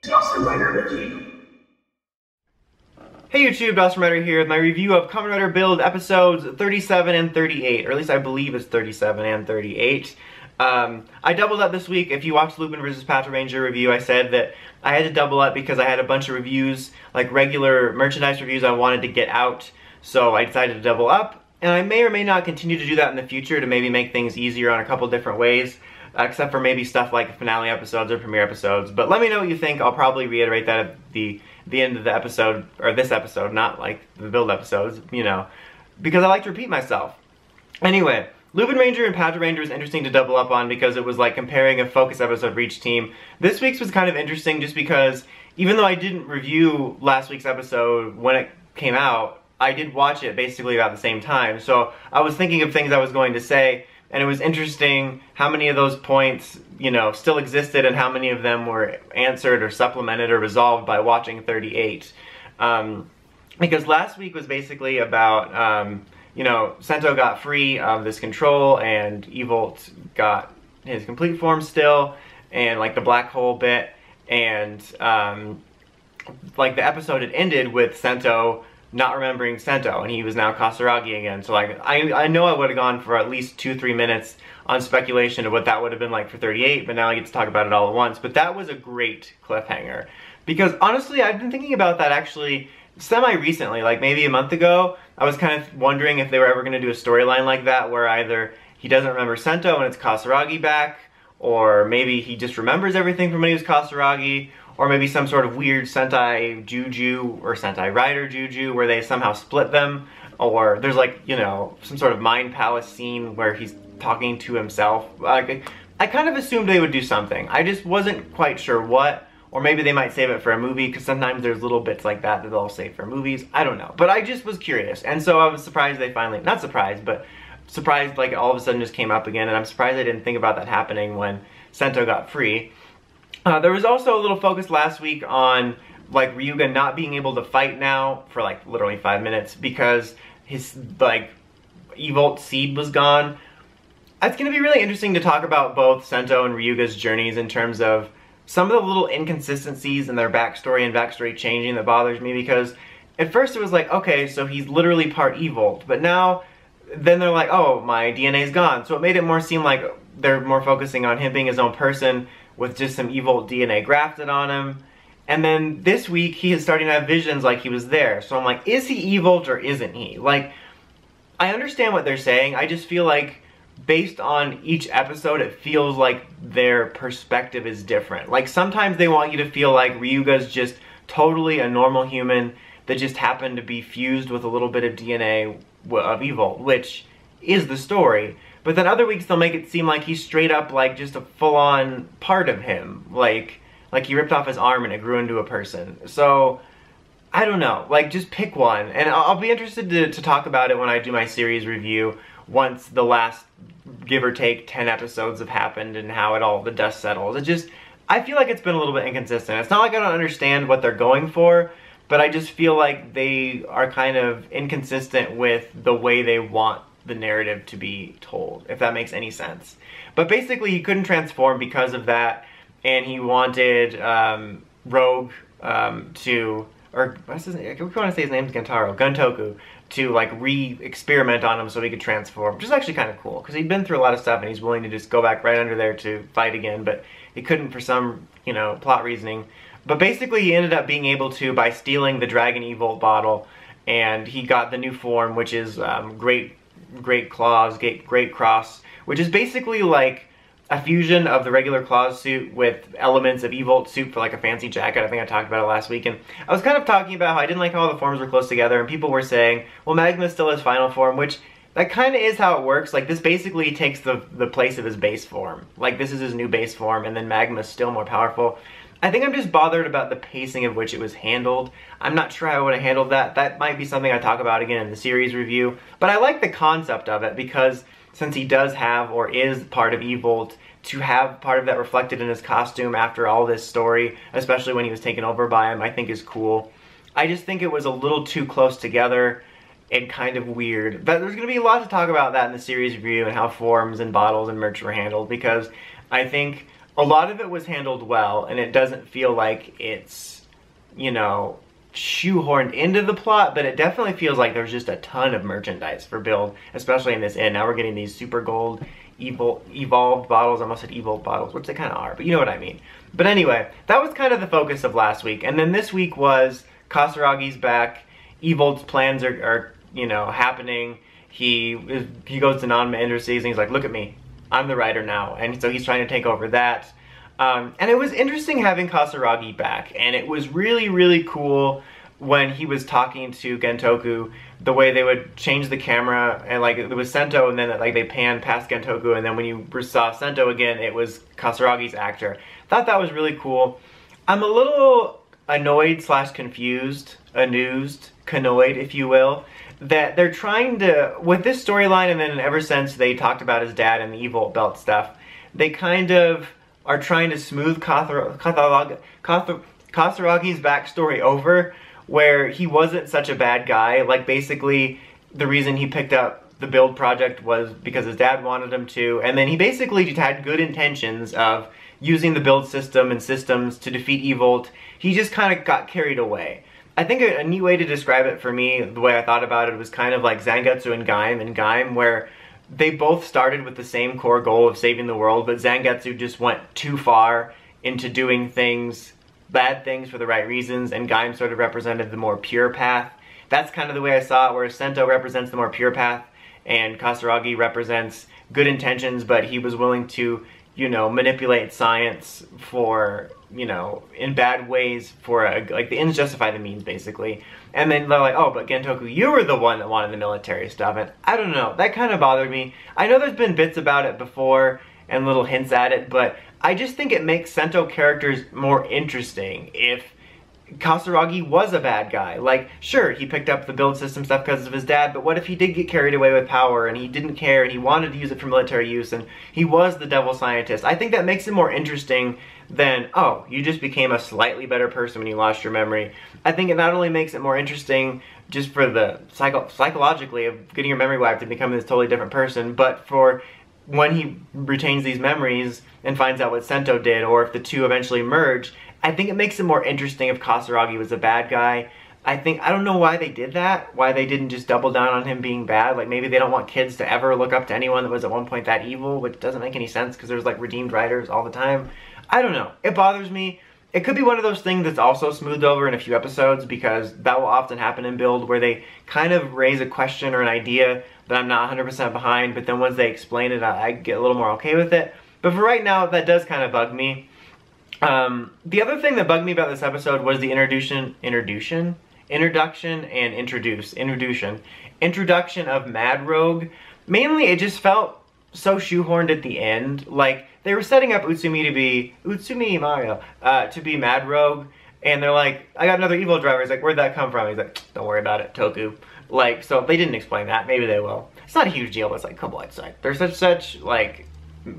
Kamen Rider Wiki. Hey YouTube, Kamen Rider here with my review of Kamen Rider Build Episodes 37 and 38, or at least I believe it's 37 and 38. I doubled up this week. If you watched Lupin vs. Patra Ranger review, I said that I had to double up because I had a bunch of reviews, like regular merchandise reviews I wanted to get out, so I decided to double up. And I may or may not continue to do that in the future to maybe make things easier on a couple different ways, except for maybe stuff like finale episodes or premiere episodes. But let me know what you think. I'll probably reiterate that at the end of the episode, or this episode, not like the build episodes, you know, because I like to repeat myself. Anyway, Lupin Ranger and Patra Ranger is interesting to double up on because it was like comparing a focus episode for each team. This week's was kind of interesting just because even though I didn't review last week's episode when it came out, I did watch it basically about the same time. So I was thinking of things I was going to say, and it was interesting how many of those points, you know, still existed and how many of them were answered or supplemented or resolved by watching 38. Because last week was basically about, you know, Sento got free of this control and Evolt got his complete form still, and like the black hole bit, and like the episode had ended with Sento not remembering Sento, and he was now Kasaragi again. So like, I know I would have gone for at least 2-3 minutes on speculation of what that would have been like for 38, but now I get to talk about it all at once. But that was a great cliffhanger. Because honestly, I've been thinking about that actually semi-recently, like maybe a month ago. I was kind of wondering if they were ever going to do a storyline like that, where either he doesn't remember Sento and it's Kasaragi back, or maybe he just remembers everything from when he was Kasaragi, or maybe some sort of weird Sentai Juju or Sentai Rider Juju where they somehow split them, or there's like, you know, some sort of Mind Palace scene where he's talking to himself. Like, I kind of assumed they would do something. I just wasn't quite sure what, or maybe they might save it for a movie, because sometimes there's little bits like that that they'll save for movies. I don't know. But I just was curious, and so I was surprised they finally, not surprised, but surprised like all of a sudden just came up again, and I'm surprised I didn't think about that happening when Sento got free. There was also a little focus last week on like Ryuga not being able to fight now for like literally 5 minutes because his like Evolt seed was gone. It's going to be really interesting to talk about both Sento and Ryuga's journeys in terms of some of the little inconsistencies in their backstory and backstory changing that bothers me, because at first it was like, okay, so he's literally part Evolt, but now then they're like, oh, my DNA's gone. So it made it more seem like they're more focusing on him being his own person with just some Evolt DNA grafted on him. And then this week he is starting to have visions like he was there. So I'm like, is he Evolt or isn't he? Like, I understand what they're saying. I just feel like based on each episode, it feels like their perspective is different. Like sometimes they want you to feel like Ryuga's just totally a normal human that just happened to be fused with a little bit of DNA of Evolt, which is the story. But then other weeks they'll make it seem like he's straight up like just a full-on part of him. Like he ripped off his arm and it grew into a person. So, I don't know. Like, just pick one. And I'll be interested to talk about it when I do my series review once the last, give or take, 10 episodes have happened and how the dust settles. It just, I feel like it's been a little bit inconsistent. It's not like I don't understand what they're going for, but I just feel like they are kind of inconsistent with the way they want the narrative to be told, if that makes any sense. But basically he couldn't transform because of that, and he wanted Rogue to, or what's his name? We want to say his name's Guntoku, to like re-experiment on him so he could transform, which is actually kind of cool, because he'd been through a lot of stuff and he's willing to just go back right under there to fight again, but he couldn't for some, you know, plot reasoning. But basically he ended up being able to by stealing the Dragon Evolt bottle, and he got the new form, which is Great Claws, Great Cross, which is basically like a fusion of the regular Claws suit with elements of Evolt suit for like a fancy jacket. I think I talked about it last week, and I was kind of talking about how I didn't like how all the forms were close together, and people were saying, well, Magma still has final form, which that kind of is how it works. Like, this basically takes the place of his base form. Like, this is his new base form, and then Magma's still more powerful. I think I'm just bothered about the pacing of which it was handled. I'm not sure how I would have handled that. That might be something I talk about again in the series review. But I like the concept of it, because since he does have, or is part of Evolt, to have part of that reflected in his costume after all this story, especially when he was taken over by him, I think is cool. I just think it was a little too close together and kind of weird. But there's going to be a lot to talk about that in the series review, and how forms and bottles and merch were handled, because I think a lot of it was handled well, and it doesn't feel like it's, you know, shoehorned into the plot, but it definitely feels like there's just a ton of merchandise for Build, especially in this end. Now we're getting these super gold evolved bottles. I almost said evolved bottles, which they kind of are, but you know what I mean. But anyway, that was kind of the focus of last week. And then this week was Kasaragi's back. Evolved's plans are you know, happening. He goes to Nanma Industries and he's like, look at me, I'm the writer now. And so he's trying to take over that. And it was interesting having Kasaragi back. And it was really, really cool when he was talking to Gentoku, the way they would change the camera, and like it was Sento, and then like they panned past Gentoku, and then when you saw Sento again, it was Kasaragi's actor. Thought that was really cool. I'm a little annoyed / confused, amused, canoid, if you will, that they're trying to, with this storyline, and then ever since they talked about his dad and the evil belt stuff, they kind of are trying to smooth Kasaragi's backstory over, where he wasn't such a bad guy. Like, basically, the reason he picked up the Build project was because his dad wanted him to, and then he basically just had good intentions of using the Build system and systems to defeat Evolt. He just kind of got carried away. I think a neat way to describe it for me, the way I thought about it, was kind of like Zangetsu and Gaim, where they both started with the same core goal of saving the world, but Zangetsu just went too far into doing things, bad things for the right reasons, and Gaim sort of represented the more pure path. That's kind of the way I saw it, where Sento represents the more pure path, and Kasaragi represents good intentions, but he was willing to, you know, manipulate science for, you know, in bad ways for, like, the ends justify the means, basically. And then they're like, oh, but Gentoku, you were the one that wanted the military stuff, and I don't know, that kind of bothered me. I know there's been bits about it before, and little hints at it, but I just think it makes Sento characters more interesting if Kasaragi was a bad guy. Like, sure, he picked up the Build system stuff because of his dad, but what if he did get carried away with power and he didn't care and he wanted to use it for military use and he was the devil scientist? I think that makes it more interesting than, oh, you just became a slightly better person when you lost your memory. I think it not only makes it more interesting just for the psychologically of getting your memory wiped and becoming this totally different person, but for when he retains these memories and finds out what Sento did, or if the two eventually merge, I think it makes it more interesting if Kasaragi was a bad guy. I don't know why they did that, why they didn't just double down on him being bad. Like, maybe they don't want kids to ever look up to anyone that was at one point that evil, which doesn't make any sense because there's like redeemed writers all the time. I don't know. It bothers me. It could be one of those things that's also smoothed over in a few episodes, because that will often happen in Build, where they kind of raise a question or an idea that I'm not 100% behind, but then once they explain it, I get a little more okay with it. But for right now, that does kind of bug me. The other thing that bugged me about this episode was the introduction of Mad Rogue. Mainly, it just felt so shoehorned at the end. Like, they were setting up Utsumi Mario to be Mad Rogue, and they're like, I got another evil driver. He's like, where'd that come from? He's like, don't worry about it, Toku. Like, so they didn't explain that. Maybe they will. It's not a huge deal, but it's like, come on, like, there's such, like,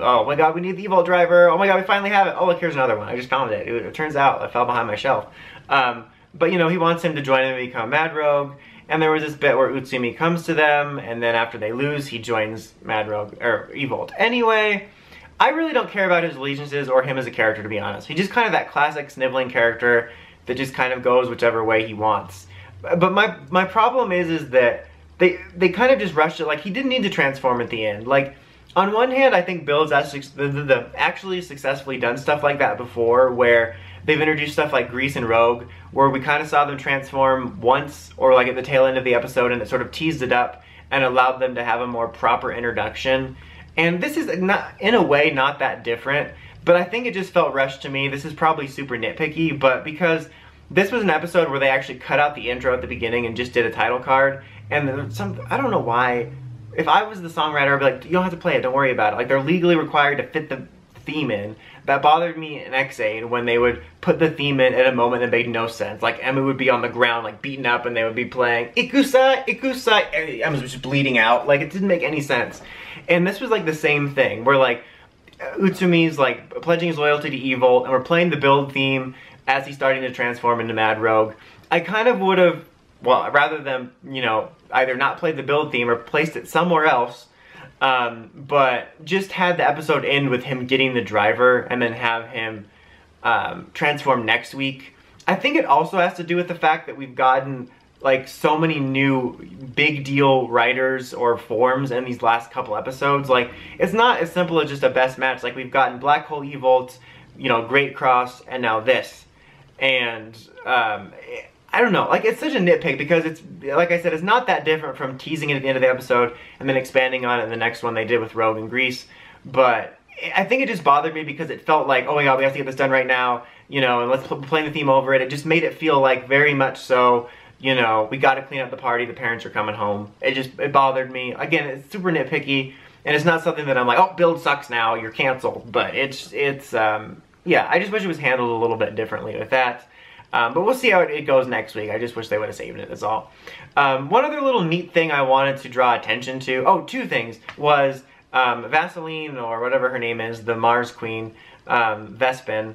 oh my god, we need the evil driver. Oh my god, we finally have it. Oh, look, here's another one. I just found it. It turns out it fell behind my shelf. But, you know, he wants him to join him and become Mad Rogue. And there was this bit where Utsumi comes to them, and then after they lose, he joins Mad Rogue, or Evolt. Anyway, I really don't care about his allegiances or him as a character, to be honest. He's just kind of that classic sniveling character that just kind of goes whichever way he wants. But my problem is that they kind of just rushed it. Like, he didn't need to transform at the end. Like, on one hand, I think Build's actually successfully done stuff like that before, where they've introduced stuff like Grease and Rogue, where we kind of saw them transform once, or like at the tail end of the episode, and it sort of teased it up and allowed them to have a more proper introduction. And this is, not, in a way, not that different, but I think it just felt rushed to me. This is probably super nitpicky, but because this was an episode where they actually cut out the intro at the beginning and just did a title card, and I don't know why. If I was the songwriter, I'd be like, you don't have to play it, don't worry about it. Like, they're legally required to fit the theme in. That bothered me in X8 when they would put the theme in at a moment that made no sense. Like, Emma would be on the ground, like, beaten up, and they would be playing, Ikusai, Ikusai. Emma was just bleeding out. Like, it didn't make any sense. And this was, like, the same thing, where, like, Utsumi's, like, pledging his loyalty to Evil, and we're playing the Build theme as he's starting to transform into Mad Rogue. I kind of would have, well, rather than, you know, either not played the Build theme or placed it somewhere else, But just had the episode end with him getting the driver and then have him transform next week. I think it also has to do with the fact that we've gotten like so many new big deal writers or forms in these last couple episodes. Like, it's not as simple as just a best match. Like, we've gotten Black Hole Evolt, you know, Great Cross, and now this. And I don't know, like, it's such a nitpick because it's, like I said, it's not that different from teasing it at the end of the episode and then expanding on it in the next one they did with Rogue and Grease. But I think it just bothered me because it felt like, oh my god, we have to get this done right now, you know, and let's play the theme over it. It just made it feel like very much so, you know, we gotta clean up the party, the parents are coming home. It bothered me. Again, it's super nitpicky, and it's not something that I'm like, oh, Build sucks now, you're canceled. But it's yeah, I just wish it was handled a little bit differently with that. But we'll see how it goes next week. I just wish they would have saved it, that's all. One other little neat thing I wanted to draw attention to, oh, two things, was Vaseline, or whatever her name is, the Mars Queen, Vespiquen,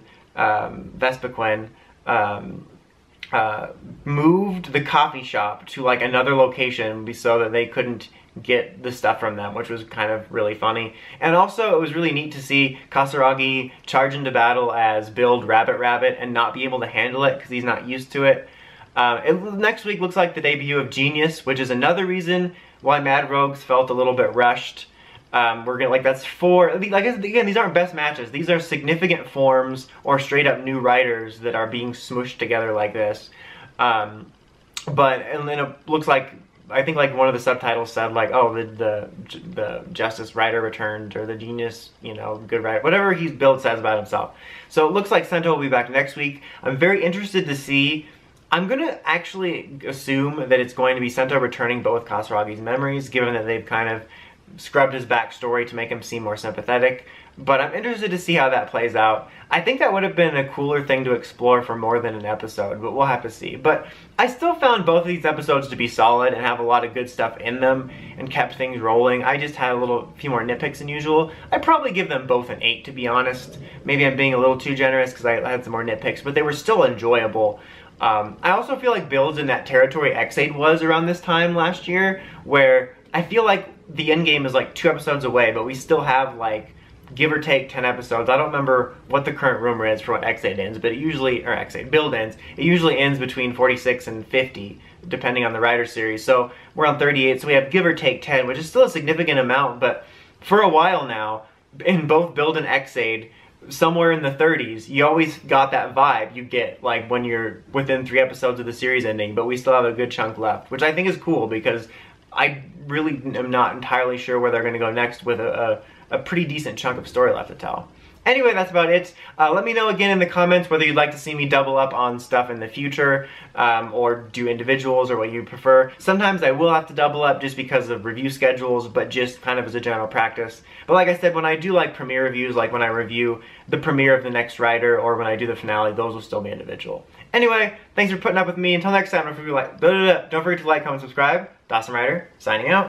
moved the coffee shop to like another location so that they couldn't get the stuff from them, which was kind of really funny. And also, it was really neat to see Kasaragi charge into battle as Build Rabbit and not be able to handle it because he's not used to it. Next week looks like the debut of Genius, which is another reason why Mad Rogues felt a little bit rushed. We're gonna, like, that's four, like, again, these aren't best matches. These are significant forms or straight up new writers that are being smooshed together like this. And then it looks like, I think like one of the subtitles said like, oh, the Justice Writer returned, or the Genius, you know, good writer, whatever Build says about himself. So it looks like Sento will be back next week. I'm very interested to see. I'm gonna actually assume that it's going to be Sento returning, but with Kasaragi's memories, given that they've kind of scrubbed his backstory to make him seem more sympathetic. But I'm interested to see how that plays out. I think that would have been a cooler thing to explore for more than an episode, but we'll have to see. But I still found both of these episodes to be solid and have a lot of good stuff in them and kept things rolling. I just had a few more nitpicks than usual. I'd probably give them both an 8, to be honest. Maybe I'm being a little too generous because I had some more nitpicks, but they were still enjoyable. I also feel like Build's in that territory X8 was around this time last year, where I feel like the end game is like 2 episodes away, but we still have like, give or take 10 episodes. I don't remember what the current rumor is for what X8 ends, but it usually, or X8 Build ends, it usually ends between 46 and 50, depending on the writer series. So we're on 38, so we have give or take 10, which is still a significant amount, but for a while now, in both Build and X8, somewhere in the 30s, you always got that vibe you get like when you're within 3 episodes of the series ending, but we still have a good chunk left, which I think is cool because I really am not entirely sure where they're going to go next with a pretty decent chunk of story left to tell. Anyway, that's about it. Let me know again in the comments whether you'd like to see me double up on stuff in the future, or do individuals, or what you prefer. Sometimes I will have to double up just because of review schedules, but just kind of as a general practice. But like I said, when I do like premiere reviews, like when I review the premiere of the next writer, or when I do the finale, those will still be individual. Anyway, thanks for putting up with me. Until next time, don't forget to like, comment, subscribe. Dawson Rider, signing out.